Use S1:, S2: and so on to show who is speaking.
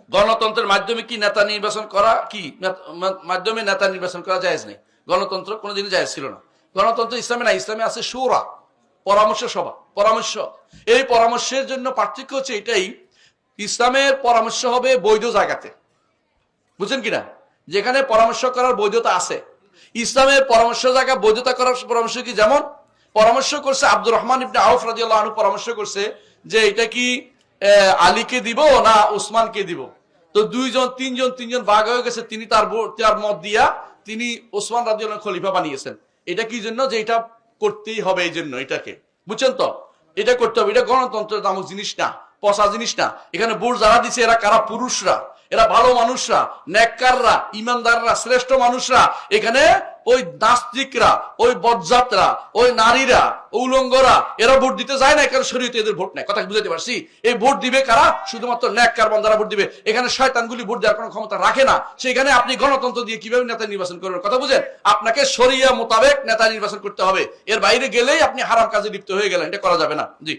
S1: গণতন্ত্রের মাধ্যমে কি নেতা নির্বাচন করা কি মাধ্যমে নেতা নির্বাচন করা জায়েজ নেই। গণতন্ত্র কোনোদিনই জায়েজ ছিল না। গণতন্ত্র ইসলামে না, ইসলামে আছে শুরা, পরামর্শ সভা, পরামর্শ। এই পরামর্শের জন্য পার্থক্য হচ্ছে এটাই, ইসলামের পরামর্শ হবে বৈধ জায়গাতে, বুঝছেন কিনা, যেখানে পরামর্শ করার বৈধতা আছে। ইসলামের পরামর্শ জায়গা বৈধতা করার পরামর্শ কি, যেমন পরামর্শ করছে আব্দুর রহমান ইবনে আউফ রাদিয়াল্লাহু আনহু, পরামর্শ করছে যে এটা কি আলীকে দিব না উসমানকে দিব। তো তিনজন ভাগ হয়ে গেছে। তিনি তার মত দিয়া তিনি ওসমান রাদিয়াল্লাহু আনহু খলিফা বানিয়েছেন। এটা কি জন্য, যে এটা করতেই হবে, এই জন্য এটাকে, বুঝছেন তো, এটা করতে হবে। এটা গণতন্ত্রের নামক জিনিস না, পচা জিনিস না। এখানে ভোট যারা দিচ্ছে এরা কারা? পুরুষরা, এরা ভালো মানুষরা, নেককাররা, ইমানদাররা, শ্রেষ্ঠ মানুষরা। এখানে ওই নাস্তিকরা, ওই বজ্জাতরা, ওই নারীরা, উলঙ্গরা এরা ভোট দিতে যায় না। এখানে শরীয়তে এদের ভোট নেই। কথা বুঝাতে পারছি? এই ভোট দিবে কারা? শুধুমাত্র নেককার বান্দারা ভোট দিবে। এখানে শয়তানগুলি ভোট দেওয়ার কোনো ক্ষমতা রাখে না। সেখানে আপনি গণতন্ত্র দিয়ে কিভাবে নেতা নির্বাচন করবেন? কথা বুঝেন? আপনাকে শরিয়া মোতাবেক নেতা নির্বাচন করতে হবে। এর বাইরে গেলেই আপনি হারাম কাজে লিপ্ত হয়ে গেলেন। এটা করা যাবে না। জি।